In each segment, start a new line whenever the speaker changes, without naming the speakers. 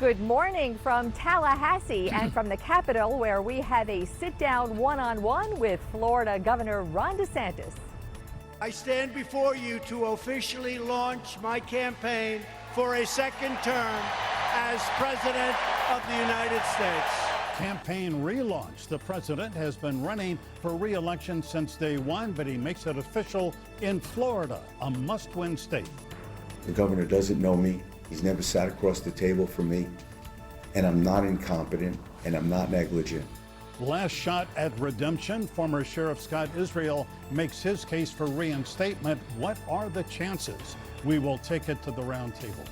Good morning from Tallahassee and from the Capitol, where we have a sit-down one-on-one with Florida Governor Ron DeSantis.
I stand before you to officially launch my campaign for a second term as President of the United States.
Campaign relaunch. The president has been running for re-election since day one, but he makes it official in Florida, a must-win state.
The governor doesn't know me. He's never sat across the table from me, and I'm not incompetent, and I'm not negligent.
Last shot at redemption. Former Sheriff Scott Israel makes his case for reinstatement. What are the chances? We will take it to the round table.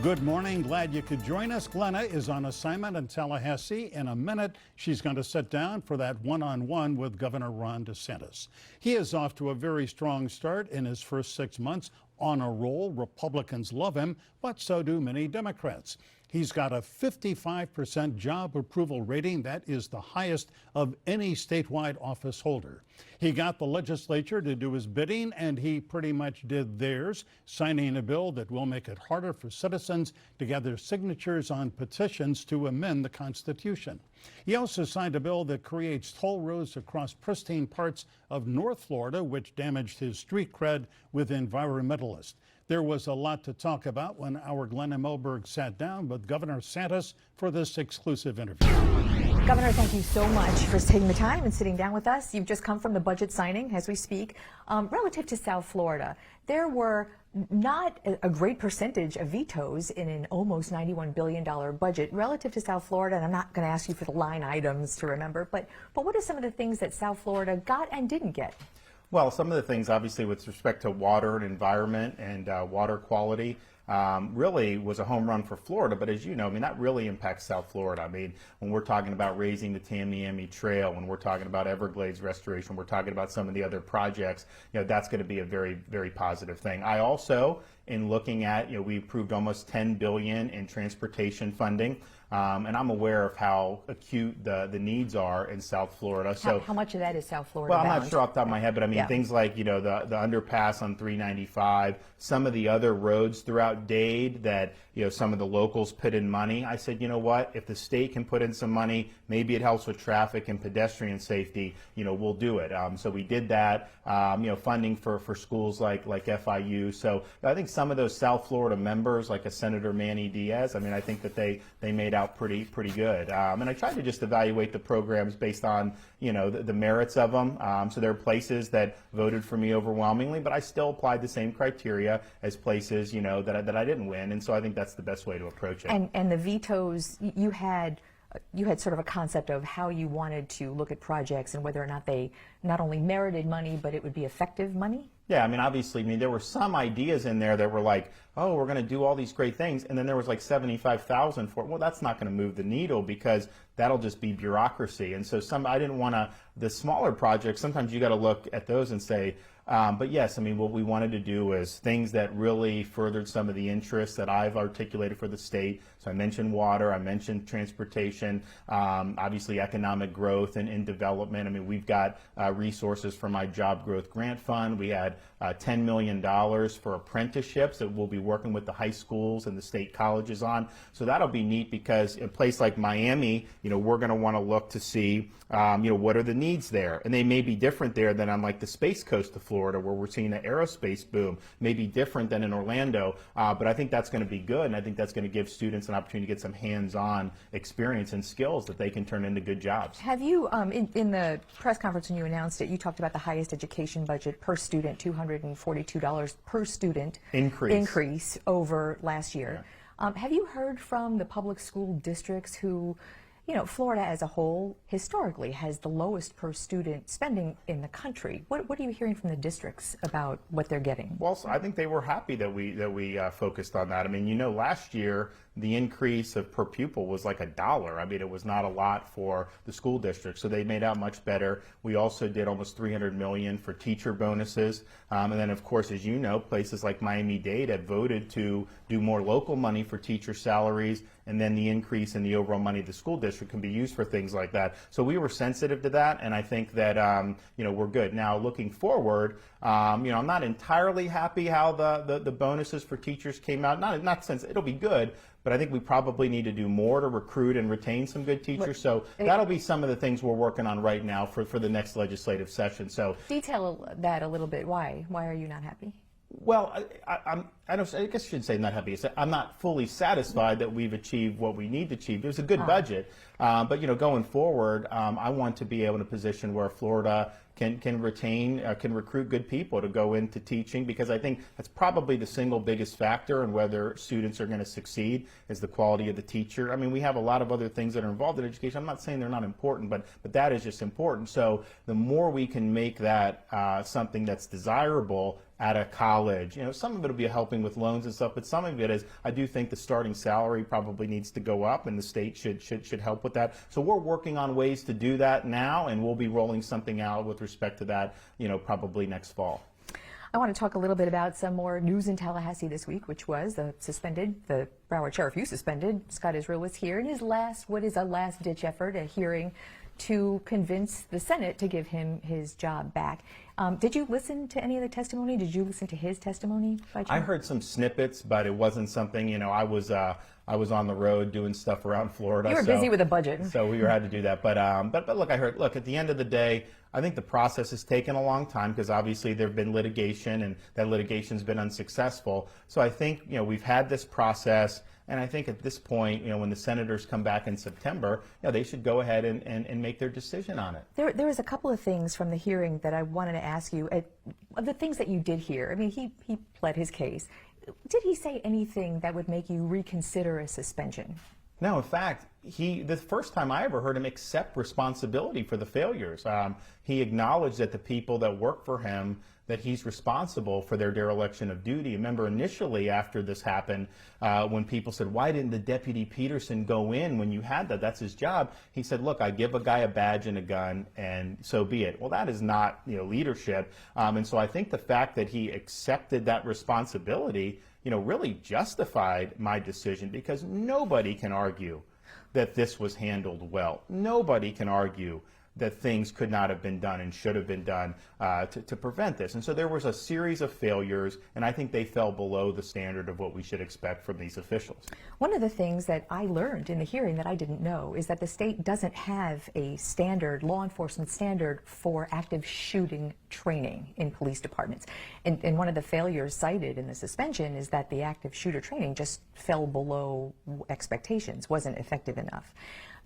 Good morning. Glad you could join us. Glenna is on assignment in Tallahassee. In a minute, she's going to sit down for that one-on-one with Governor Ron DeSantis. He is off to a very strong start in his first 6 months. On a roll. Republicans love him, but so do many Democrats. He's got a 55% job approval rating. That is the highest of any statewide office holder. He got the legislature to do his bidding, and he pretty much did theirs, signing a bill that will make it harder for citizens to gather signatures on petitions to amend the Constitution. He also signed a bill that creates toll roads across pristine parts of North Florida, which damaged his street cred with environmentalists. There was a lot to talk about when our Glenna Milberg sat down with Governor DeSantis for this exclusive interview.
Governor, thank you so much for taking the time and sitting down with us. You've just come from the budget signing as we speak. Relative to South Florida, there were not a great percentage of vetoes in an almost $91 billion budget relative to South Florida. And I'm not going to ask you for the line items to remember, but what are some of the things that South Florida got and didn't get?
Well, some of the things, obviously, with respect to water and environment and water quality, really was a home run for Florida. But as you know, I mean, that really impacts South Florida. I mean, when we're talking about raising the Tamiami Trail, when we're talking about Everglades restoration, we're talking about some of the other projects, you know, that's going to be a very, very positive thing. I also, in looking at, you know, we approved almost $10 billion in transportation funding. And I'm aware of how acute the needs are in South Florida. So
how much of that is South Florida
Well, I'm
bound?
not sure off the top of my head, but I mean, things like, you know, the underpass on 395, some of the other roads throughout Dade that, you know, some of the locals put in money. I said, you know what, if the state can put in some money, maybe it helps with traffic and pedestrian safety, you know, we'll do it. So we did that, you know, funding for schools like FIU. So I think some of those South Florida members, like a Senator Manny Diaz, I mean, I think that they made out pretty good. And I tried to just evaluate the programs based on, you know, the merits of them. So there are places that voted for me overwhelmingly, but I still applied the same criteria as places, you know, that I didn't win. And so I think that's the best way to approach it.
And the vetoes, you had sort of a concept of how you wanted to look at projects and whether or not they not only merited money, but it would be effective money?
Yeah, I mean, obviously, I mean, there were some ideas in there that were like, oh, we're going to do all these great things, and then there was like 75,000 for it. Well, that's not going to move the needle because that'll just be bureaucracy. And so I didn't want to, the smaller projects, sometimes you got to look at those and say, but yes, I mean, what we wanted to do is things that really furthered some of the interests that I've articulated for the state. So I mentioned water, I mentioned transportation, obviously economic growth and development. I mean, we've got resources for my job growth grant fund. We had $10 million for apprenticeships that we'll be working with the high schools and the state colleges on. So that'll be neat because in a place like Miami, you know, we're going to want to look to see, you know, what are the needs there? And they may be different there than on like the Space Coast of Florida, where we're seeing an aerospace boom, may be different than in Orlando. But I think that's going to be good. And I think that's going to give students an opportunity to get some hands-on experience and skills that they can turn into good jobs.
Have you, in the press conference when you announced it, you talked about the highest education budget per student, $242 per student increase over last year. Yeah. Have you heard from the public school districts who, you know, Florida as a whole historically has the lowest per student spending in the country? What are you hearing from the districts about what they're getting?
Well, so I think they were happy that we focused on that. I mean, you know, last year the increase of per pupil was like $1. I mean, it was not a lot for the school district, so they made out much better. We also did almost $300 million for teacher bonuses, and then of course, as you know, places like Miami-Dade have voted to do more local money for teacher salaries, and then the increase in the overall money of the school district can be used for things like that. So we were sensitive to that, and I think that you know, we're good. Now, looking forward, I'm not entirely happy how the bonuses for teachers came out. Not since it'll be good, but I think we probably need to do more to recruit and retain some good teachers. So that'll be some of the things we're working on right now for the next legislative session. So
detail that a little bit. Why are you not happy?
Well, I guess I should say not happy. I'm not fully satisfied that we've achieved what we need to achieve. It was a good budget, but going forward, I want to be able in a position where Florida can recruit good people to go into teaching, because I think that's probably the single biggest factor in whether students are going to succeed is the quality of the teacher. I mean, we have a lot of other things that are involved in education. I'm not saying they're not important, but that is just important. So the more we can make that something that's desirable at a college, some of it will be helping with loans and stuff, but some of it is, I do think the starting salary probably needs to go up, and the state should help with that. So we're working on ways to do that now, and we'll be rolling something out with respect to that, probably next fall.
I want to talk a little bit about some more news in Tallahassee this week, which was the Broward sheriff you suspended. Scott Israel was here in his last-ditch effort, a hearing to convince the Senate to give him his job back. Did you listen to any of the testimony? Did you listen to his testimony by chance?
I heard some snippets, but it wasn't something, I was on the road doing stuff around Florida.
You were busy with a budget.
So we had to do that. But look, at the end of the day, I think the process has taken a long time, because obviously there have been litigation, and that litigation's been unsuccessful. So I think, we've had this process. And I think at this point, when the senators come back in September, they should go ahead and make their decision on it.
There was a couple of things from the hearing that I wanted to ask you. Of the things that you did hear, I mean, he pled his case. Did he say anything that would make you reconsider a suspension?
No, in fact, the first time I ever heard him accept responsibility for the failures. He acknowledged that the people that work for him, that he's responsible for their dereliction of duty. Remember, initially after this happened, when people said, why didn't the Deputy Peterson go in when you had that? That's his job. He said, look, I give a guy a badge and a gun, and so be it. Well, that is not leadership. And so I think the fact that he accepted that responsibility, really justified my decision, because nobody can argue that this was handled well. Nobody can argue that things could not have been done and should have been done to prevent this. And so there was a series of failures, and I think they fell below the standard of what we should expect from these officials.
One of the things that I learned in the hearing that I didn't know is that the state doesn't have a standard, law enforcement standard, for active shooting training in police departments. And one of the failures cited in the suspension is that the active shooter training just fell below expectations, wasn't effective enough.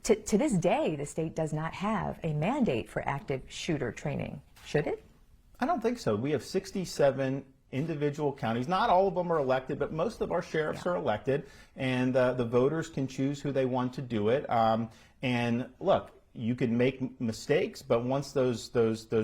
To this day, the state does not have a mandate for active shooter training. Should it?
I don't think so. We have 67 individual counties. Not all of them are elected, but most of our sheriffs are elected, and the voters can choose who they want to do it. And look, you can make mistakes, but once those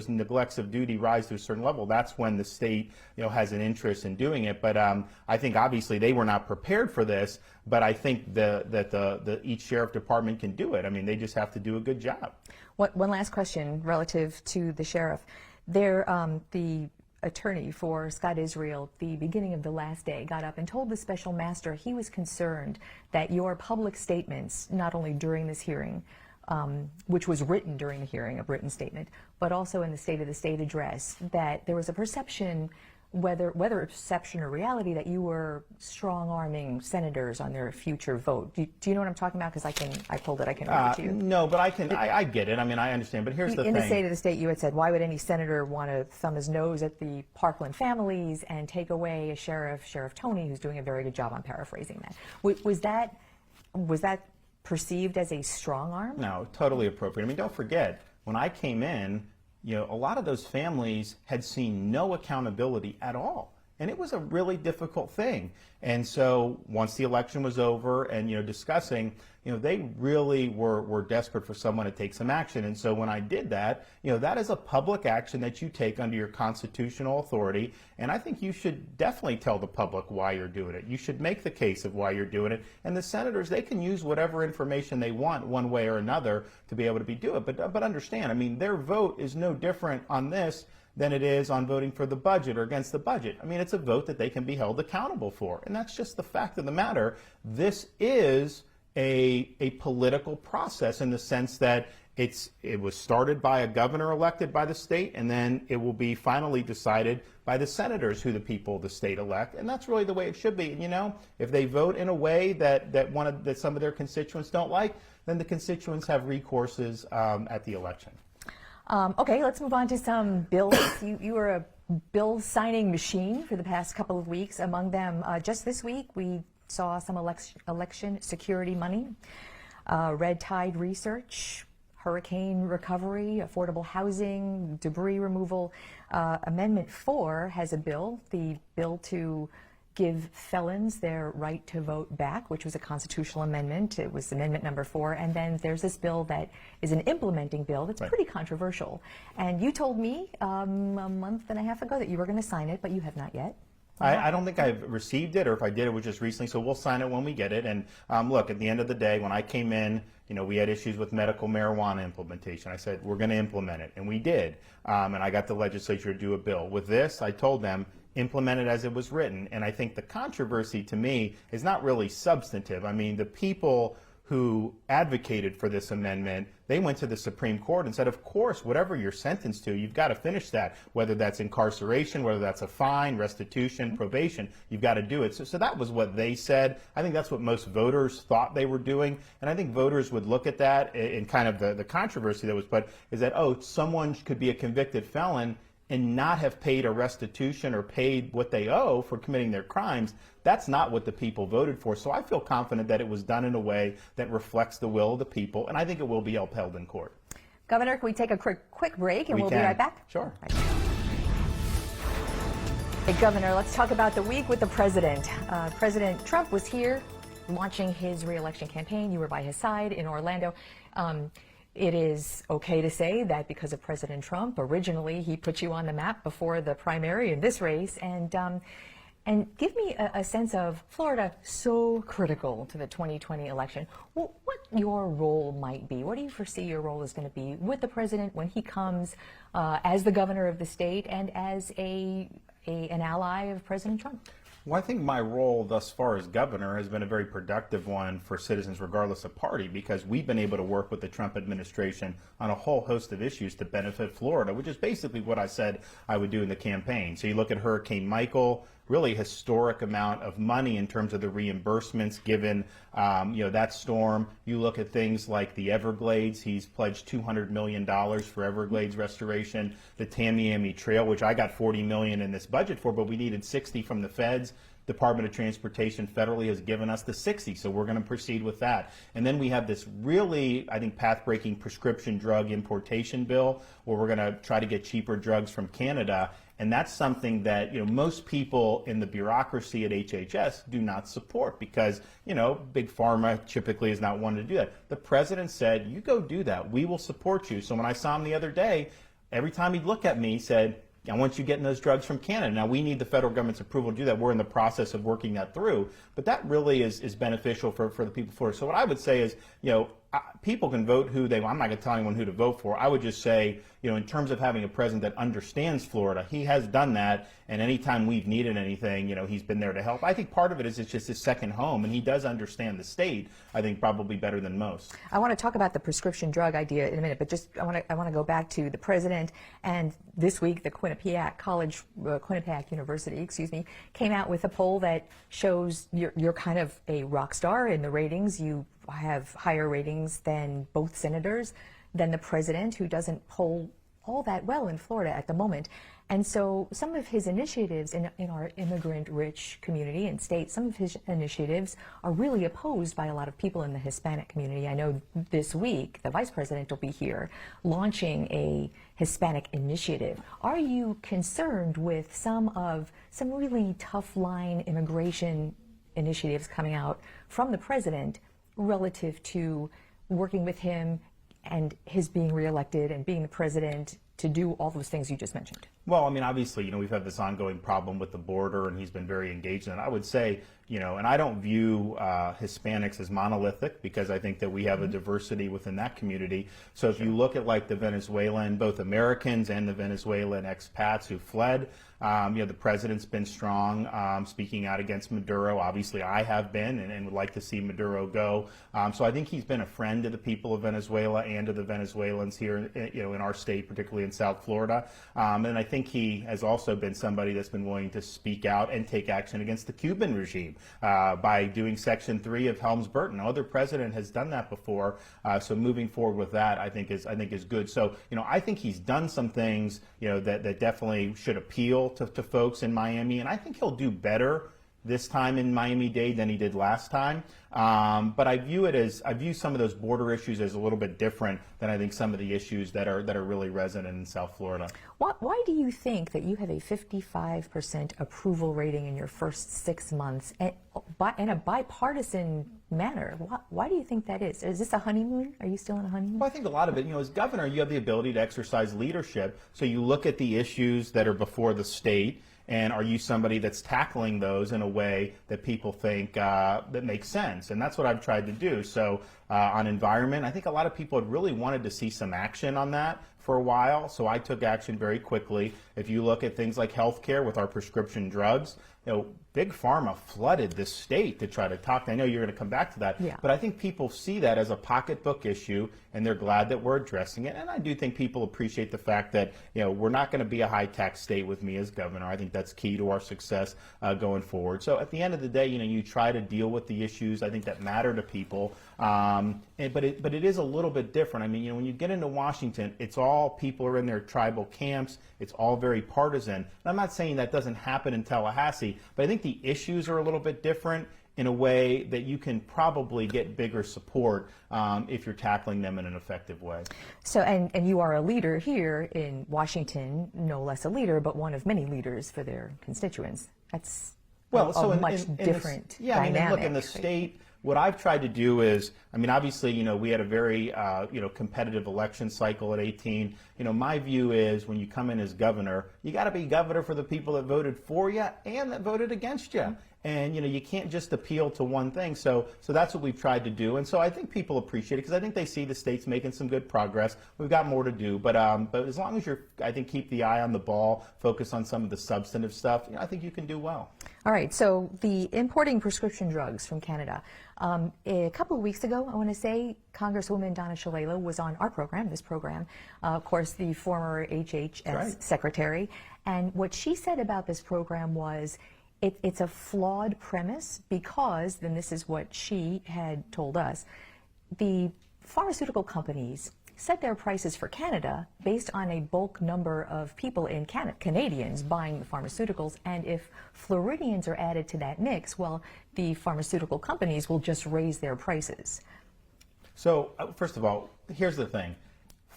neglects of duty rise to a certain level, that's when the state has an interest in doing it. But I think obviously they were not prepared for this, but I think that each sheriff department can do it. I mean, they just have to do a good job.
One last question relative to the sheriff. The attorney for Scott Israel, the beginning of the last day, got up and told the special master he was concerned that your public statements, not only during this hearing, which was written during the hearing, a written statement, but also in the State of the State address, that there was a perception, whether a perception or reality, that you were strong-arming senators on their future vote. Do you know what I'm talking about? Because I pulled it. I can read it to you.
No, but I get it. I mean, I understand. But here's the thing.
In the State of the State, you had said, why would any senator want to thumb his nose at the Parkland families and take away a sheriff, Sheriff Tony, who's doing a very good job? I'm paraphrasing that. Was that perceived as a strong arm?
No, totally appropriate. I mean, don't forget, when I came in, a lot of those families had seen no accountability at all. And it was a really difficult thing. And so once the election was over and, discussing, they really were desperate for someone to take some action. And so when I did that, that is a public action that you take under your constitutional authority. And I think you should definitely tell the public why you're doing it. You should make the case of why you're doing it. And the senators, they can use whatever information they want one way or another to be able to do it. But understand, I mean, their vote is no different on this than it is on voting for the budget or against the budget. I mean, it's a vote that they can be held accountable for. And that's just the fact of the matter. This is a political process in the sense that It was started by a governor elected by the state, and then it will be finally decided by the senators who the people of the state elect, and that's really the way it should be. And, you know, if they vote in a way that some of their constituents don't like, then the constituents have recourses at the election.
Okay, let's move on to some bills. You were a bill signing machine for the past couple of weeks. Among them, just this week, we saw some election security money, red tide research, hurricane recovery, affordable housing, debris removal. Amendment 4 has a bill, the bill to give felons their right to vote back, which was a constitutional amendment. It was amendment number 4. And then there's this bill that is an implementing bill that's pretty controversial. And you told me a month and a half ago that you were going to sign it, but you have not yet.
I don't think I've received it, or if I did, it was just recently, so we'll sign it when we get it. And look, at the end of the day, when I came in, you know, we had issues with medical marijuana implementation. I said, we're going to implement it, and we did. And I got the legislature to do a bill. With this, I told them, implement it as it was written. And I think the controversy to me is not really substantive. I mean, the people who advocated for this amendment, they went to the Supreme Court and said, of course, whatever you're sentenced to, you've got to finish that, whether that's incarceration, whether that's a fine, restitution, probation, you've got to do it. So that was what they said. I think that's what most voters thought they were doing. And I think voters would look at that in kind of the controversy that was put, is that, oh, someone could be a convicted felon and not have paid a restitution or paid what they owe for committing their crimes. That's not what the people voted for. So I feel confident that it was done in a way that reflects the will of the people, and I think it will be upheld in court.
Governor, can we take a quick break, and we'll be right back?
Sure.
Right. Hey, Governor, let's talk about the week with the president. President Trump was here launching his re-election campaign. You were by his side in Orlando. It is okay to say that because of President Trump, originally he put you on the map before the primary in this race. And give me a sense of Florida so critical to the 2020 election. What your role might be? What do you foresee your role is going to be with the president when he comes as the governor of the state and as an ally of President Trump?
Well, I think my role thus far as governor has been a very productive one for citizens regardless of party, because we've been able to work with the Trump administration on a whole host of issues to benefit Florida, which is basically what I said I would do in the campaign. So you look at Hurricane Michael, really historic amount of money in terms of the reimbursements given that storm. You look at things like the Everglades. He's pledged $200 million for Everglades restoration. The Tamiami Trail, which I got $40 million in this budget for, but we needed 60 from the feds. Department of Transportation federally has given us the 60, so we're going to proceed with that. And then we have this really, I think, path-breaking prescription drug importation bill where we're going to try to get cheaper drugs from Canada. And that's something that, most people in the bureaucracy at HHS do not support because, Big Pharma typically is not wanting to do that. The president said, you go do that. We will support you. So when I saw him the other day, every time he'd look at me, he said, I want you getting those drugs from Canada. Now, we need the federal government's approval to do that. We're in the process of working that through. But that really is beneficial for the people of Florida. So what I would say is, people can vote who they want. I'm not going to tell anyone who to vote for. I would just say, in terms of having a president that understands Florida, he has done that. And anytime we've needed anything, he's been there to help. I think part of it is it's just his second home, and he does understand the state, I think, probably better than most.
I want to talk about the prescription drug idea in a minute, but just I want to go back to the president. And this week, the Quinnipiac University, came out with a poll that shows you're kind of a rock star in the ratings. You have higher ratings than both senators, than the president, who doesn't poll all that well in Florida at the moment. And so some of his initiatives in our immigrant-rich community and state, some of his initiatives are really opposed by a lot of people in the Hispanic community. I know this week the vice president will be here launching a Hispanic initiative. Are you concerned with some really tough line immigration initiatives coming out from the president relative to working with him and his being reelected and being the president to do all those things you just mentioned?
Well, I mean, obviously, we've had this ongoing problem with the border, and he's been very engaged in it. I would say, and I don't view Hispanics as monolithic, because I think that we have a diversity within that community. So if you look at like the Venezuelan, both Americans and the Venezuelan expats who fled, the president's been strong, speaking out against Maduro. Obviously, I have been, and would like to see Maduro go. So I think he's been a friend to the people of Venezuela and to the Venezuelans here, in our state, particularly in South Florida. And I think he has also been somebody that's been willing to speak out and take action against the Cuban regime by doing Section 3 of Helms-Burton. No other president has done that before. So moving forward with that, I think is good. So I think he's done some things that definitely should appeal to folks in Miami, and I think he'll do better this time in Miami-Dade than he did last time. But I view some of those border issues as a little bit different than I think some of the issues that are really resonant in South Florida.
Why do you think that you have a 55% approval rating in your first 6 months in a bipartisan manner? Why do you think that is? Is this a honeymoon? Are you still on a honeymoon?
Well, I think a lot of it, as governor, you have the ability to exercise leadership. So you look at the issues that are before the state, and are you somebody that's tackling those in a way that people think that makes sense? And that's what I've tried to do. So on environment, I think a lot of people had really wanted to see some action on that for a while, so I took action very quickly. If you look at things like healthcare with our prescription drugs, Big Pharma flooded this state to try to talk. I know you're going to come back to that, but I think people see that as a pocketbook issue, and they're glad that we're addressing it. And I do think people appreciate the fact that we're not going to be a high-tax state with me as governor. I think that's key to our success going forward. So at the end of the day, you try to deal with the issues I think that matter to people. But it is a little bit different. I mean, when you get into Washington, it's all people are in their tribal camps. It's all very partisan. And I'm not saying that doesn't happen in Tallahassee, but I think the issues are a little bit different in a way that you can probably get bigger support if you're tackling them in an effective way. So,
and you are a leader here in Washington, no less a leader, but one of many leaders for their constituents. That's a much different dynamic.
I mean, look, in the state, what I've tried to do is, obviously, we had a very, competitive election cycle at 18. My view is when you come in as governor, you got to be governor for the people that voted for you and that voted against you. And, you can't just appeal to one thing. So that's what we've tried to do. And so I think people appreciate it because I think they see the state's making some good progress. We've got more to do. But as long as I think, keep the eye on the ball, focus on some of the substantive stuff, I think you can do well.
All right. So the importing prescription drugs from Canada. A couple of weeks ago, I want to say, Congresswoman Donna Shalala was on our program, this program, of course, the former HHS secretary. And what she said about this program was, it's a flawed premise because, and this is what she had told us, the pharmaceutical companies set their prices for Canada based on a bulk number of people in Canadians buying the pharmaceuticals, and if Floridians are added to that mix, well, the pharmaceutical companies will just raise their prices.
So, first of all, here's the thing.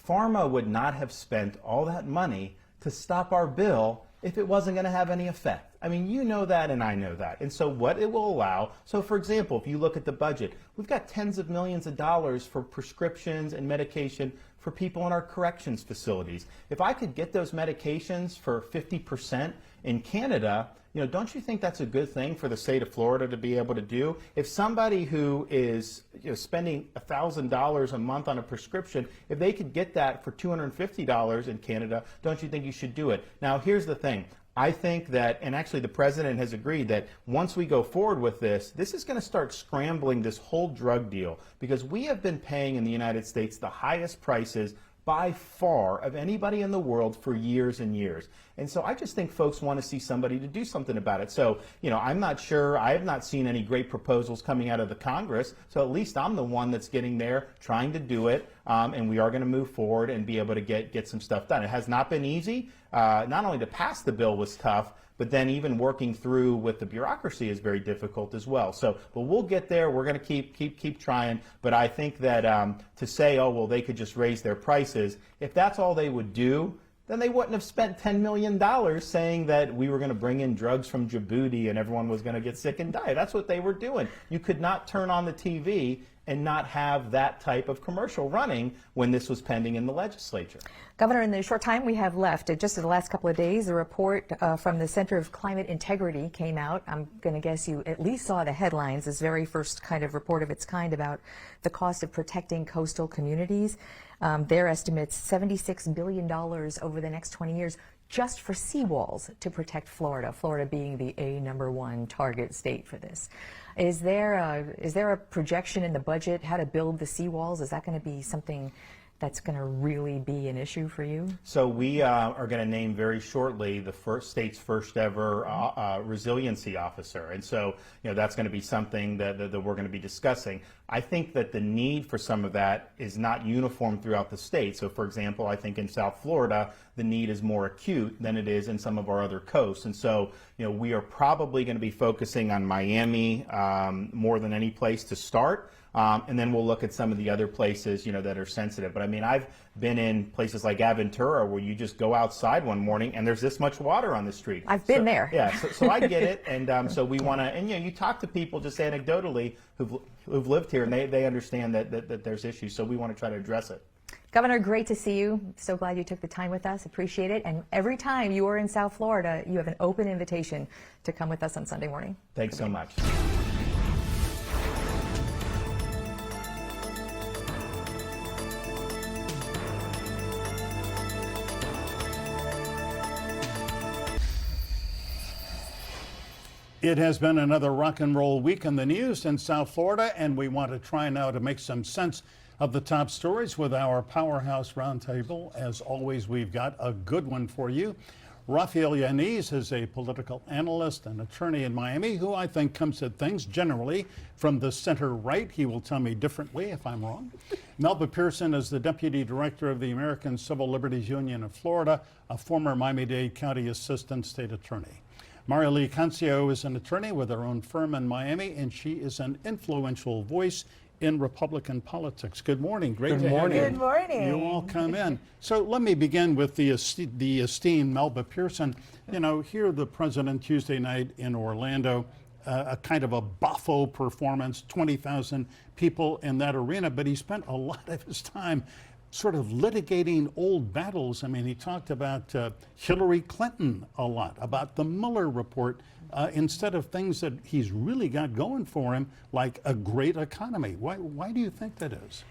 Pharma would not have spent all that money to stop our bill if it wasn't going to have any effect. I mean, you know that and I know that. And so what it will allow, so for example, if you look at the budget, we've got tens of millions of dollars for prescriptions and medication for people in our corrections facilities. If I could get those medications for 50% in Canada, don't you think that's a good thing for the state of Florida to be able to do? If somebody who is spending $1,000 a month on a prescription, if they could get that for $250 in Canada, don't you think you should do it? Now, here's the thing. I think that, and actually the president has agreed that once we go forward with this is going to start scrambling this whole drug deal, because we have been paying in the United States the highest prices by far of anybody in the world for years and years. And so I just think folks want to see somebody to do something about it. So, I'm not sure, I have not seen any great proposals coming out of the Congress, so at least I'm the one that's getting there, trying to do it, and we are going to move forward and be able to get some stuff done. It has not been easy. Not only to pass the bill was tough, but then even working through with the bureaucracy is very difficult as well. So, but we'll get there. We're going to keep trying. But I think that to say, oh, well, they could just raise their prices, if that's all they would do, then they wouldn't have spent $10 million saying that we were going to bring in drugs from Djibouti and everyone was going to get sick and die. That's what they were doing. You could not turn on the TV and not have that type of commercial running when this was pending in the legislature.
Governor, in the short time we have left, just in the last couple of days, a report from the Center of Climate Integrity came out. I'm going to guess you at least saw the headlines, this very first kind of report of its kind about the cost of protecting coastal communities. Their estimates $76 billion over the next 20 years just for seawalls to protect Florida, Florida being the #1 target state for this. Is there a projection in the budget how to build the seawalls? Is that going to be something that's going to really be an issue for you?
So we are going to name very shortly the state's first ever resiliency officer. And so, that's going to be something that we're going to be discussing. I think that the need for some of that is not uniform throughout the state. So, for example, I think in South Florida, the need is more acute than it is in some of our other coasts. And so, we are probably going to be focusing on Miami more than any place to start. And then we'll look at some of the other places, that are sensitive. But I mean, I've been in places like Aventura where you just go outside one morning and there's this much water on the street.
I've been there.
Yeah, so I get it. And so we want to, and you talk to people just anecdotally who've lived here, and they understand that there's issues. So we want to try to address it.
Governor, great to see you. So glad you took the time with us. Appreciate it. And every time you are in South Florida, you have an open invitation to come with us on Sunday morning.
Thanks so much.
It has been another rock and roll week in the news in South Florida, and we want to try now to make some sense of the top stories with our Powerhouse Roundtable. As always, we've got a good one for you. Rafael Yanez is a political analyst and attorney in Miami who I think comes at things generally from the center right. He will tell me differently if I'm wrong. Melba Pearson is the deputy director of the American Civil Liberties Union of Florida, a former Miami-Dade County assistant state attorney. Maria Lee Cancio is an attorney with her own firm in Miami, and she is an influential voice in Republican politics. Good morning. Great to have you.
Good morning.
You all come in. So let me begin with the esteemed Melba Pearson. Here the president Tuesday night in Orlando, a kind of a buffo performance, 20,000 people in that arena, but he spent a lot of his time sort of litigating old battles. I mean, he talked about Hillary Clinton a lot, about the Mueller report, instead of things that he's really got going for him, like a great economy. Why do you think that is?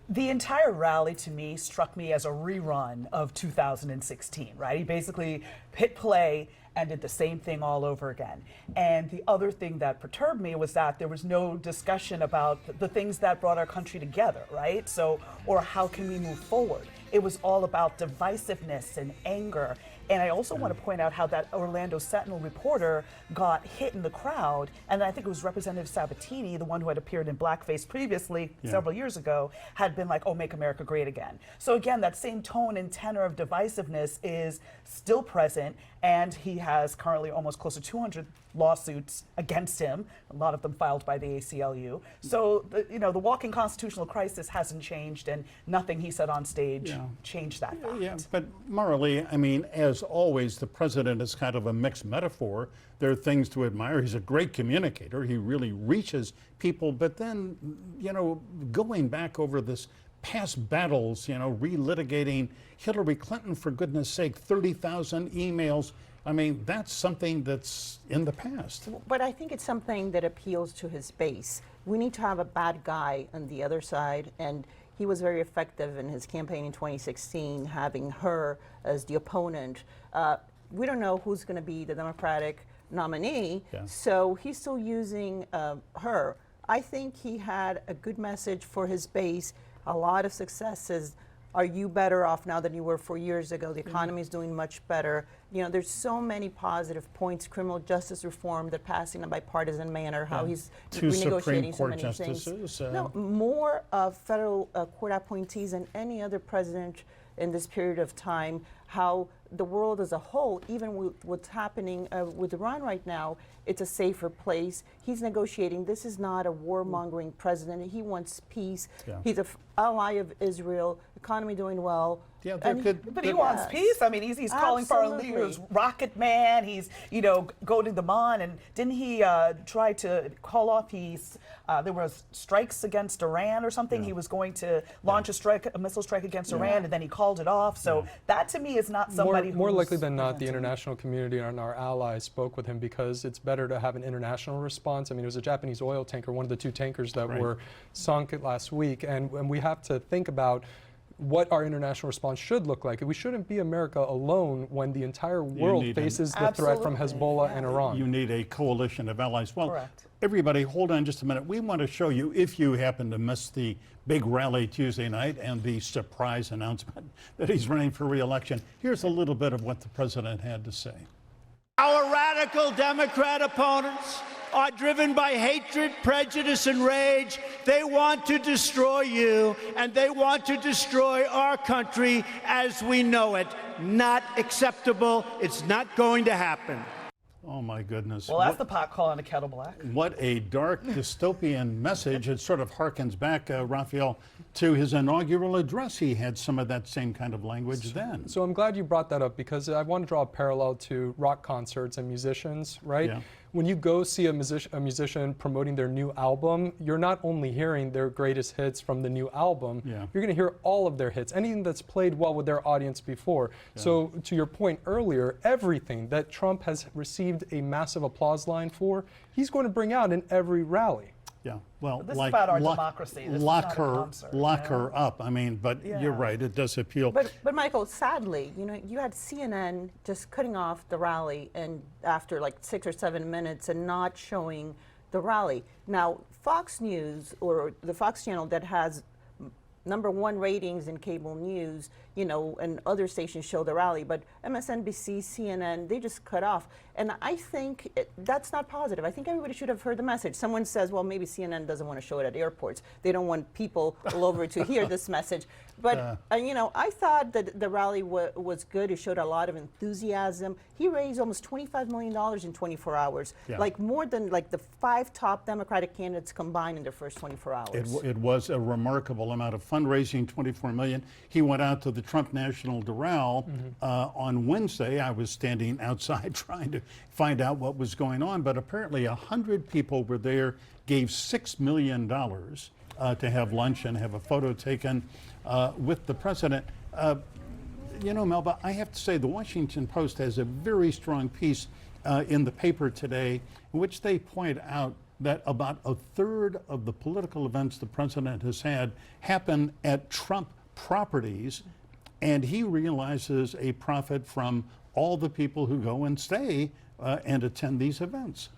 The entire rally to me struck me as a rerun of 2016, right? He basically hit play and did the same thing all over again. And the other thing that perturbed me was that there was no discussion about the things that brought our country together, right? So, or how can we move forward? It was all about divisiveness and anger. And I also want to point out how that Orlando Sentinel reporter got hit in the crowd. And I think it was Representative Sabatini, the one who had appeared in blackface previously several years ago, had been like, oh, make America great again. So again, that same tone and tenor of divisiveness is still present. And he has currently almost close to 200 lawsuits against him, a lot of them filed by the ACLU. So, the walking constitutional crisis hasn't changed, and nothing he said on stage changed that fact.
Yeah, but morally, I mean, as always, the president is kind of a mixed metaphor. There are things to admire. He's a great communicator. He really reaches people. But then, going back over this past battles, relitigating Hillary Clinton, for goodness sake, 30,000 emails. I mean, that's something that's in the past.
But I think it's something that appeals to his base. We need to have a bad guy on the other side, and he was very effective in his campaign in 2016, having her as the opponent. We don't know who's going to be the Democratic nominee, so he's still using her. I think he had a good message for his base, a lot of successes. Are you better off now than you were 4 years ago? The economy is doing much better. There's so many positive points. Criminal justice reform that passed in a bipartisan manner. How he's renegotiating so many things. No, more federal court appointees than any other president in this period of time. how the world as a whole, even with what's happening with Iran right now, it's a safer place. He's negotiating. This is not a warmongering president. He wants peace.
Yeah.
He's an ally of Israel, economy doing well.
Yeah,
And
But he wants peace. I mean, he's calling for our
Absolutely.
leaders, Rocket Man. He's, going to the Mon, and didn't he try to call off? There was strikes against Iran or something.
Yeah.
He was going to launch a missile strike against Iran, and then he called it off. So that to me is not somebody
more
who's
likely than not, the
presenting.
international community and our allies spoke with him because it's better to have an international response. I mean, it was a Japanese oil tanker, one of the two tankers that were sunk last week, and we have to think about what our international response should look like. We shouldn't be America alone when the entire world
need
faces the threat from
Absolutely,
Hezbollah and Iran.
You need a coalition of allies. Well,
Correct.
everybody, hold on just a minute. We want to show you, if you happen to miss the big rally Tuesday night and the surprise announcement that he's running for re-election, here's a little bit of what the president had to say.
Our radical Democrat opponents are driven by hatred, prejudice, and rage. They want to destroy you, and they want to destroy our country as we know it. Not acceptable. It's not going to happen.
Oh, my goodness.
Well, that's the pot calling the kettle black.
What a dark dystopian message. It sort of harkens back, Raphael, to his inaugural address. He had some of that same kind of language then.
So I'm glad you brought that up because I want to draw a parallel to rock concerts and musicians, right?
Yeah.
When you go see a musician promoting their new album, you're not only hearing their greatest hits from the new album,
Yeah.
you're going to hear all of their hits, anything that's played well with their audience before. So to your point earlier, everything that Trump has received a massive applause line for, he's going to bring out in every rally.
Yeah, well,
This is
like
about our democracy. This is
lock
not a
her,
concert,
lock
yeah.
her up. I mean, but
Yeah.
you're right. It does appeal.
But Michael, sadly, you had CNN just cutting off the rally and after like 6 or 7 minutes and not showing the rally. Now, Fox News or the Fox channel that has #1 ratings in cable news, and other stations show the rally, but MSNBC, CNN, they just cut off. And I think that's not positive. I think everybody should have heard the message. Someone says, well, maybe CNN doesn't want to show it at airports. They don't want people all over to hear this message. But, I thought that the rally was good. It showed a lot of enthusiasm. He raised almost $25 million in 24 hours,
Yeah.
like more than like the 5 top Democratic candidates combined in their first 24 hours.
It was a remarkable amount of fundraising, $24 million. He went out to the Trump National Doral on Wednesday. I was standing outside trying to find out what was going on, but apparently 100 people were there, gave $6 million to have lunch and have a photo taken with the president. Melba, I have to say the Washington Post has a very strong piece in the paper today in which they point out that about a third of the political events the president has had happen at Trump properties, and he realizes a profit from all the people who go and stay and attend these events.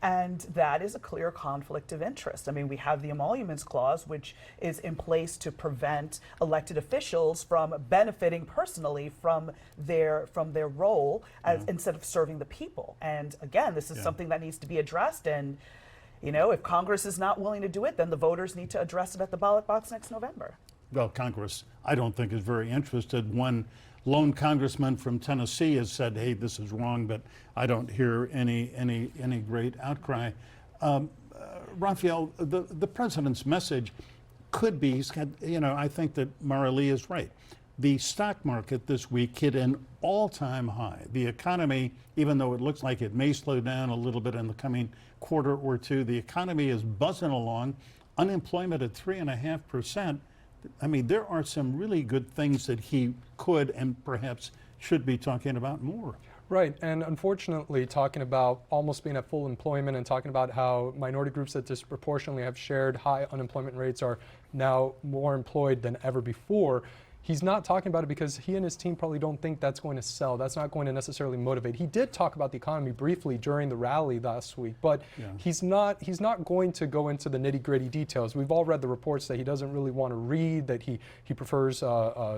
And that is a clear conflict of interest. I mean, we have the emoluments clause, which is in place to prevent elected officials from benefiting personally from their role as, instead of serving the people. And again, this is something that needs to be addressed. And if Congress is not willing to do it, then the voters need to address it at the ballot box next November.
Well, Congress, I don't think, is very interested. One lone congressman from Tennessee has said, "Hey, this is wrong," but I don't hear any great outcry. Raphael, the president's message could be, I think that Marilee is right. The stock market this week hit an all-time high. The economy, even though it looks like it may slow down a little bit in the coming quarter or two, the economy is buzzing along. Unemployment at 3.5%. I mean, there are some really good things that he could and perhaps should be talking about more.
Right, and unfortunately, talking about almost being at full employment and talking about how minority groups that disproportionately have shared high unemployment rates are now more employed than ever before. He's not talking about it because he and his team probably don't think that's going to sell. That's not going to necessarily motivate. He did talk about the economy briefly during the rally last week, but he's not going to go into the nitty-gritty details. We've all read the reports that he doesn't really want to read, that he prefers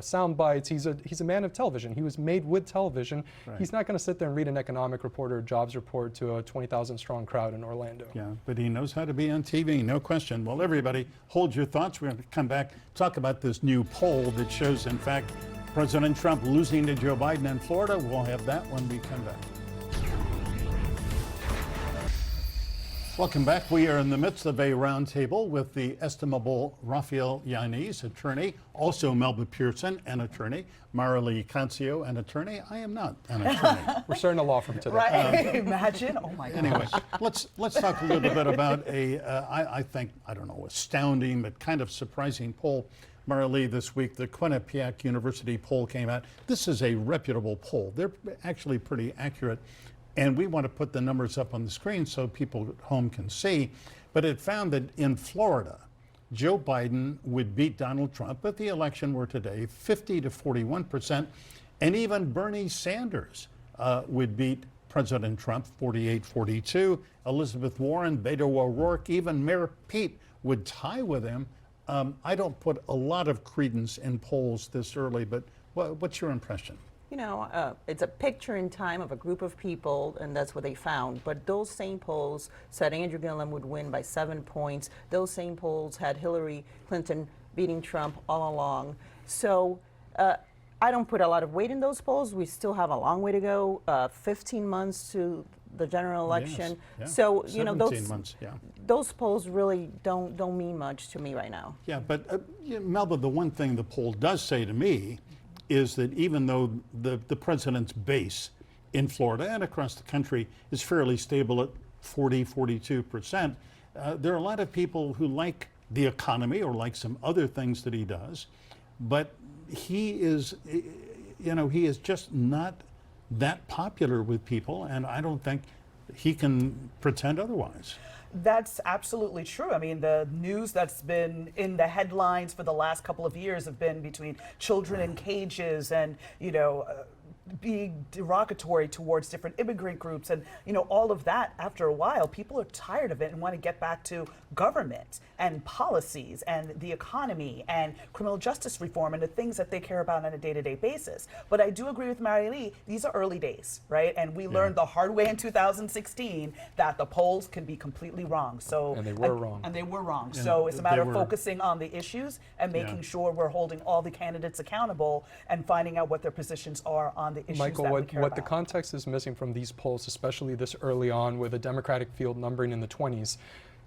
sound bites. He's a man of television. He was made with television. Right. He's not going to sit there and read an economic report or a jobs report to a 20,000 strong crowd in Orlando.
Yeah, but he knows how to be on TV, no question. Well, everybody, hold your thoughts. We're going to come back, talk about this new poll that shows, in fact, President Trump losing to Joe Biden in Florida. We'll have that when we come back. Welcome back. We are in the midst of a roundtable with the estimable Rafael Yanez, attorney, also Melba Pearson, an attorney, Marilee Cancio, an attorney. I am not an attorney.
We're starting a law firm today.
Right? Imagine. Oh my gosh.
Anyway, let's talk a little bit about I think, I don't know, astounding but kind of surprising poll. Marilee, this week, the Quinnipiac University poll came out. This is a reputable poll. They're actually pretty accurate. And we want to put the numbers up on the screen so people at home can see. But it found that in Florida, Joe Biden would beat Donald Trump if the election were today, 50 to 41%. And even Bernie Sanders would beat President Trump, 48-42. Elizabeth Warren, Beto O'Rourke, even Mayor Pete would tie with him. I don't put a lot of credence in polls this early, but what's your impression?
You know, it's a picture in time of a group of people, and that's what they found. But those same polls said Andrew Gillum would win by 7 points. Those same polls had Hillary Clinton beating Trump all along. So I don't put a lot of weight in those polls. We still have a long way to go, 15 months to the general election.
Yes, yeah.
So, you know,
17 months, yeah.
those polls really don't mean much to me right now.
Yeah, but Melba, the one thing the poll does say to me is that even though the president's base in Florida and across the country is fairly stable at 42%, there are a lot of people who like the economy or like some other things that he does, but he is just not that popular with people, and I don't think he can pretend otherwise.
That's absolutely true. I mean, the news that's been in the headlines for the last couple of years have been between children in cages and, being derogatory towards different immigrant groups and, all of that. After a while, people are tired of it and want to get back to government and policies and the economy and criminal justice reform and the things that they care about on a day-to-day basis. But I do agree with Marilee, these are early days, right? And we learned the hard way in 2016 that the polls can be completely wrong. So
And they were wrong.
And they were wrong.
Yeah,
so it's a matter of
were.
focusing on the issues and making sure we're holding all the candidates accountable and finding out what their positions are on the issues
Michael,
that we care
what
about.
the context is missing from these polls, especially this early on with a Democratic field numbering in the 20s,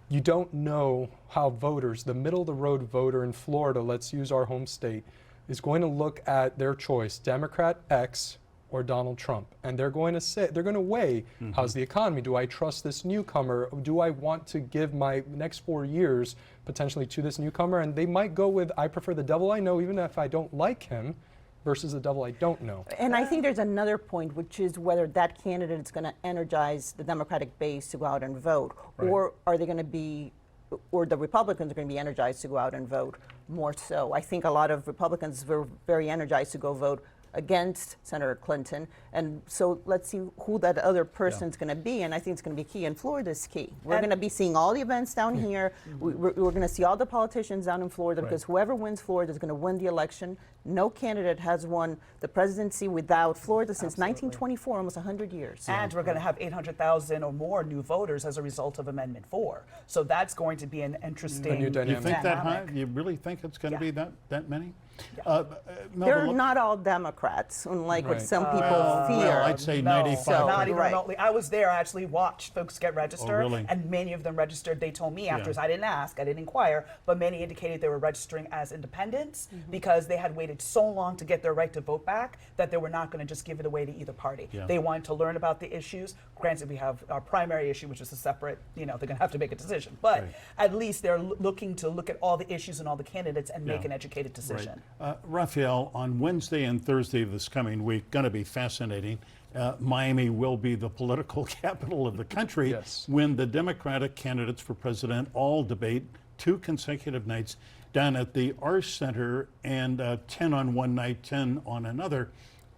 you don't know how voters, the middle-of-the-road voter in Florida, let's use our home state, is going to look at their choice, Democrat X or Donald Trump. And they're going to weigh, how's the economy? Do I trust this newcomer? Do I want to give my next 4 years potentially to this newcomer? And they might go with, I prefer the devil I know, even if I don't like him, versus the devil I don't know.
And I think there's another point, which is whether that candidate is going to energize the Democratic base to go out and vote, or are they going to be, or the Republicans are going to be energized to go out and vote more so. I think a lot of Republicans were very energized to go vote against Senator Clinton. And so let's see who that other person's going to be. And I think it's going to be key. And Florida is key. We're going to be seeing all the events down here. We're going to see all the politicians down in Florida because whoever wins Florida is going to win the election. No candidate has won the presidency without Florida since 1924, almost 100 years.
And we're going to have 800,000 or more new voters as a result of Amendment 4. So that's going to be an interesting
A new dynamic.
You think that high? You really think it's going to be that many?
They're not all Democrats, unlike what some people fear.
Well, I'd say 95.
Not even
Right.
remotely. I was there. I actually watched folks get registered,
really?
and many of them registered. They told me afterwards. I didn't ask, I didn't inquire, but many indicated they were registering as independents because they had waited so long to get their right to vote back that they were not going to just give it away to either party.
Yeah.
They wanted to learn about the issues. Granted, we have our primary issue, which is a separate. They're going to have to make a decision, but at least they're looking to look at all the issues and all the candidates and make an educated decision.
Rafael, on Wednesday and Thursday of this coming week, going to be fascinating. Miami will be the political capital of the country when the Democratic candidates for president all debate 2 consecutive nights down at the Arts Center, and 10 on one night, 10 on another.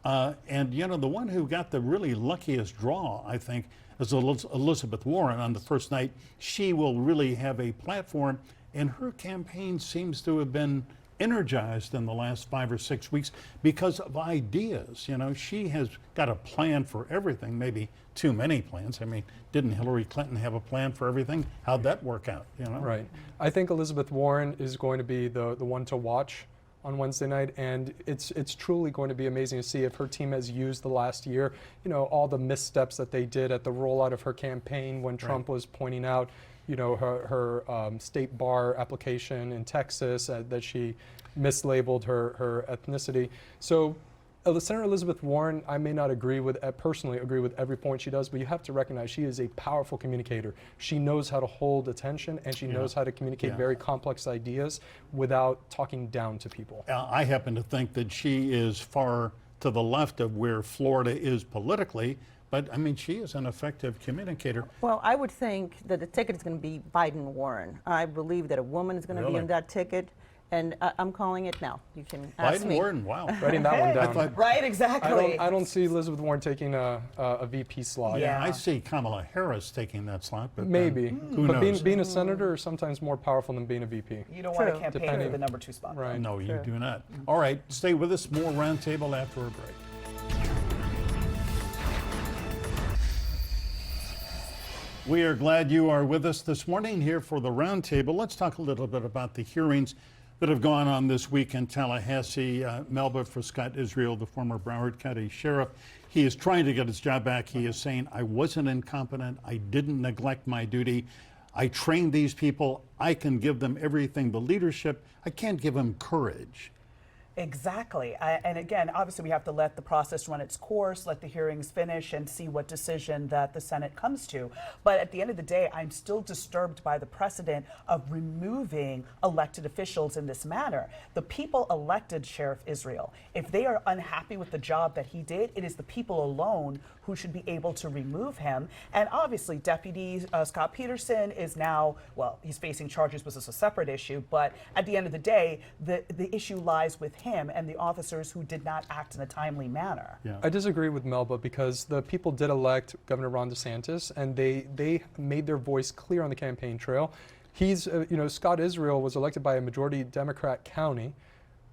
And the one who got the really luckiest draw, I think, is Elizabeth Warren on the first night. She will really have a platform, and her campaign seems to have been energized in the last 5 or 6 weeks because of ideas. She has got a plan for everything, maybe too many plans. I mean, didn't Hillary Clinton have a plan for everything? How'd that work out?
Right. I think Elizabeth Warren is going to be the one to watch on Wednesday night, and it's truly going to be amazing to see if her team has used the last year, all the missteps that they did at the rollout of her campaign when Trump was pointing out, her state bar application in Texas, that she mislabeled her ethnicity. So Senator Elizabeth Warren, I may not personally agree with every point she does, but you have to recognize she is a powerful communicator. She knows how to hold attention, and she knows how to communicate very complex ideas without talking down to people.
I happen to think that she is far to the left of where Florida is politically, but I mean, she is an effective communicator.
Well, I would think that the ticket is going to be Biden-Warren. I believe that a woman is going to be in that ticket. And I'm calling it now. You can ask me.
Warren, wow.
Writing that one down.
Right, exactly.
I don't see Elizabeth Warren taking a VP slot.
Yeah, I see Kamala Harris taking that slot. But
maybe.
Who
but
knows?
being a senator is sometimes more powerful than being a VP.
You don't want to campaign for the number 2 spot.
Right.
No, you do not. All right, stay with us. More Roundtable after a break. We are glad you are with us this morning here for the Roundtable. Let's talk a little bit about the hearings that have gone on this week in Tallahassee. Melba for Scott Israel, the former Broward County Sheriff. He is trying to get his job back. He is saying, I wasn't incompetent. I didn't neglect my duty. I trained these people. I can give them everything, the leadership. I can't give them courage.
Exactly. And again, obviously we have to let the process run its course, let the hearings finish and see what decision that the Senate comes to. But at the end of the day, I'm still disturbed by the precedent of removing elected officials in this manner. The people elected Sheriff Israel. If they are unhappy with the job that he did, it is the people alone who should be able to remove him. And obviously Deputy Scott Peterson is now, well, he's facing charges, which is a separate issue, but at the end of the day, the issue lies with him and the officers who did not act in a timely manner.
Yeah.
I disagree with Melba because the people did elect Governor Ron DeSantis, and they made their voice clear on the campaign trail. He's, Scott Israel was elected by a majority Democrat county.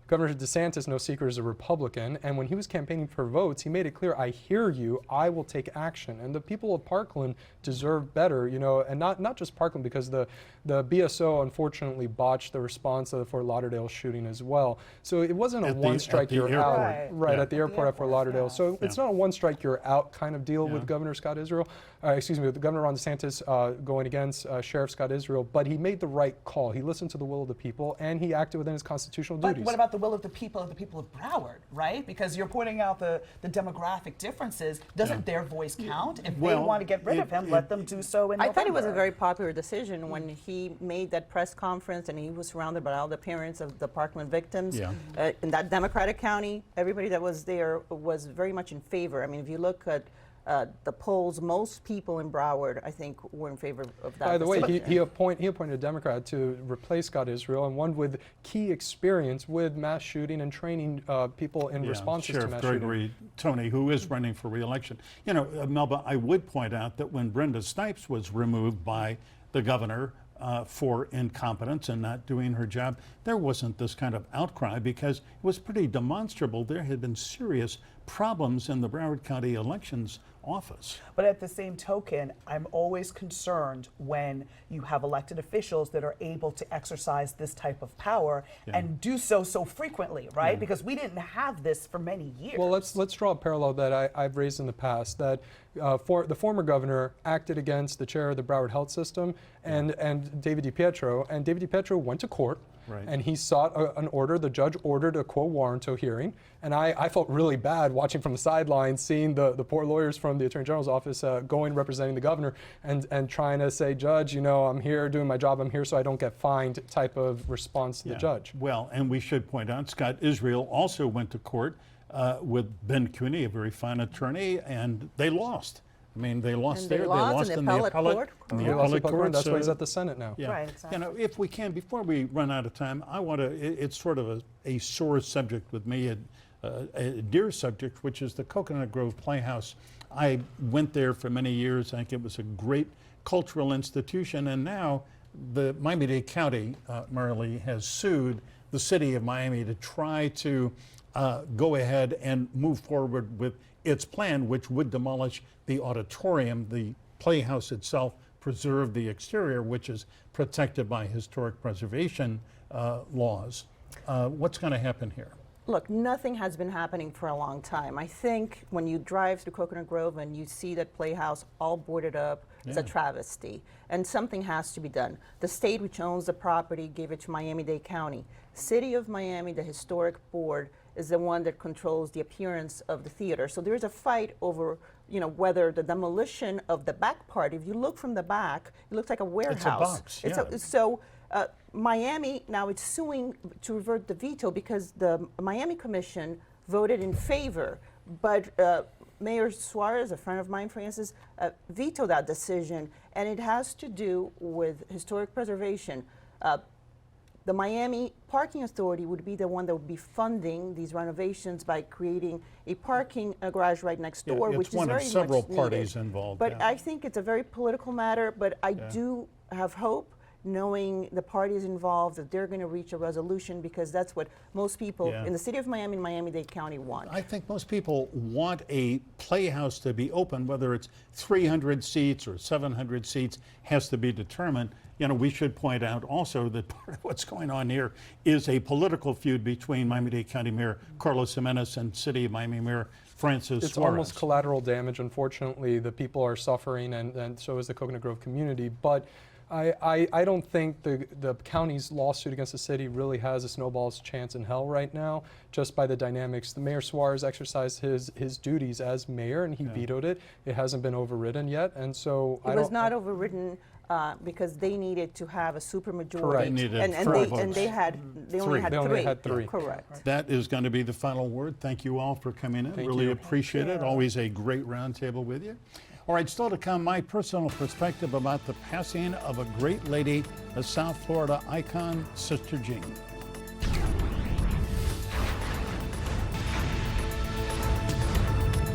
Governor DeSantis, no secret, is a Republican, and when he was campaigning for votes, he made it clear, I hear you, I will take action. And the people of Parkland deserve better, and not just Parkland, because the BSO unfortunately botched the response to the Fort Lauderdale shooting as well. So it wasn't a one strike you're out. Right, at the airport at Fort Lauderdale. So it's not a one strike you're out kind of deal with Governor Scott Israel, with Governor Ron DeSantis going against Sheriff Scott Israel, but he made the right call. He listened to the will of the people, and he acted within his constitutional duties.
What about the will of the people of Broward, right? Because you're pointing out the demographic differences. Doesn't their voice count? If they want to get rid of him, let them do so in November.
I thought it was a very popular decision when he made that press conference and he was surrounded by all the parents of the Parkland victims. In that Democratic county, everybody that was there was very much in favor. I mean, if you look at the polls, most people in Broward, I think, were in favor of that.
By the way, he appointed a Democrat to replace Scott Israel, and one with key experience with mass shooting and training people in responses
Sheriff
to mass
Gregory
shooting.
Tony, who is running for re-election. Melba, I would point out that when Brenda Snipes was removed by the governor for incompetence and not doing her job, there wasn't this kind of outcry because it was pretty demonstrable. There had been serious problems in the Broward County Elections Office.
But at the same token, I'm always concerned when you have elected officials that are able to exercise this type of power and do so frequently, right? Because we didn't have this for many years.
Well, let's draw a parallel that I've raised in the past, that the former governor acted against the chair of the Broward Health System and David DiPietro, and David DiPietro went to court. And he sought an order. The judge ordered a quo warranto hearing. And I felt really bad watching from the sidelines, seeing the poor lawyers from the Attorney General's office going representing the governor and trying to say, Judge, I'm here doing my job. I'm here so I don't get fined type of response to the judge.
Well, and we should point out, Scott Israel also went to court with Ben Cooney, a very fine attorney, and they lost. I mean, they lost there. They lost in the appellate court.
That's why he's at the Senate now.
Yeah.
Right, exactly.
If we can, before we run out of time, I want to, it's sort of a sore subject with me, a dear subject, which is the Coconut Grove Playhouse. I went there for many years. I think it was a great cultural institution. And now the Miami-Dade County, Marley, has sued the city of Miami to try to go ahead and move forward with its plan, which would demolish the auditorium, the playhouse itself, preserve the exterior, which is protected by historic preservation laws. What's going to happen here?
Look, nothing has been happening for a long time. I think when you drive through Coconut Grove and you see that playhouse all boarded up, it's a travesty. And something has to be done. The state which owns the property gave it to Miami-Dade County. City of Miami, the historic board, is the one that controls the appearance of the theater. So there's a fight over, you know, whether the demolition of the back part, if you look from the back, it looks like a warehouse.
It's a box,
So Miami, now it's suing to revert the veto because the Miami Commission voted in favor, but Mayor Suarez, a friend of mine, for instance, vetoed that decision, and it has to do with historic preservation. The Miami Parking Authority would be the one that would be funding these renovations by creating a garage right next door, which is very much
needed. It's one of several
needed.
parties involved.
But I think it's a very political matter, but I do have hope, knowing the parties involved, that they're going to reach a resolution, because that's what most people in the city of Miami and Miami-Dade County want.
I think most people want a playhouse to be open, whether it's 300 seats or 700 seats has to be determined. You know, we should point out also that part of what's going on here is a political feud between Miami-Dade County Mayor Carlos Jimenez and City of Miami Mayor Francis
It's
Suarez.
almost collateral damage. Unfortunately, the people are suffering, and so is the Coconut Grove community. But I don't think the county's lawsuit against the city really has a snowball's chance in hell right now, just by the dynamics. The Mayor Suarez exercised his duties as mayor, and he vetoed it. It hasn't been overridden yet, and so
It was not overridden because they needed to have a supermajority.
Correct.
They needed
and
four
they
votes.
only had
three.
Correct.
That is going to be the final word. Thank you all for coming in.
Thank
Really
you.
appreciate it. Always a great roundtable with you. All right, still to come, my personal perspective about the passing of a great lady, a South Florida icon, Sister Jean.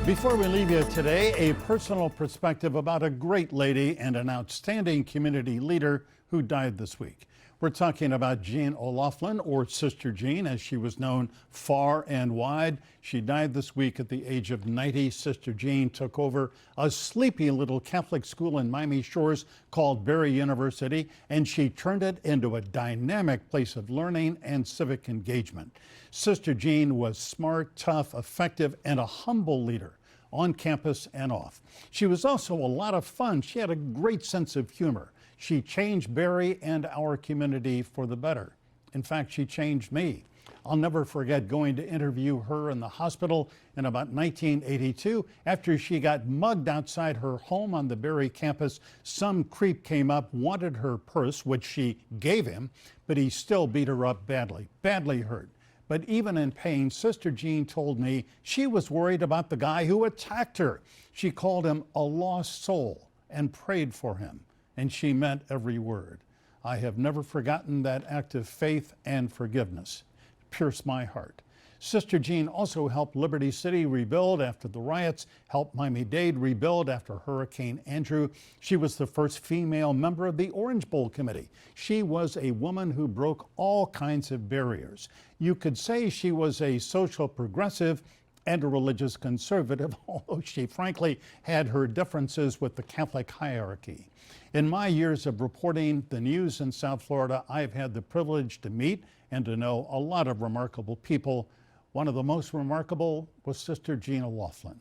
Before we leave you today, a personal perspective about a great lady and an outstanding community leader who died this week. We're talking about Jean O'Loughlin, or Sister Jean, as she was known far and wide. She died this week at the age of 90. Sister Jean took over a sleepy little Catholic school in Miami Shores called Berry University, and she turned it into a dynamic place of learning and civic engagement. Sister Jean was smart, tough, effective, and a humble leader on campus and off. She was also a lot of fun. She had a great sense of humor. She changed Berry and our community for the better. In fact, she changed me. I'll never forget going to interview her in the hospital in about 1982. After she got mugged outside her home on the Berry campus, some creep came up, wanted her purse, which she gave him, but he still beat her up badly, badly hurt. But even in pain, Sister Jean told me she was worried about the guy who attacked her. She called him a lost soul and prayed for him. And she meant every word. I have never forgotten that act of faith and forgiveness. It pierced my heart. Sister Jean also helped Liberty City rebuild after the riots, helped Miami-Dade rebuild after Hurricane Andrew. She was the first female member of the Orange Bowl Committee. She was a woman who broke all kinds of barriers. You could say she was a social progressive and a religious conservative, although she frankly had her differences with the Catholic hierarchy. In my years of reporting the news in South Florida, I've had the privilege to meet and to know a lot of remarkable people. One of the most remarkable was Sister Jean O'Loughlin.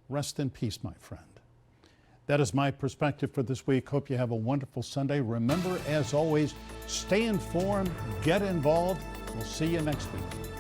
Rest in peace, my friend. That is my perspective for this week. Hope you have a wonderful Sunday. Remember, as always, stay informed, get involved. We'll see you next week.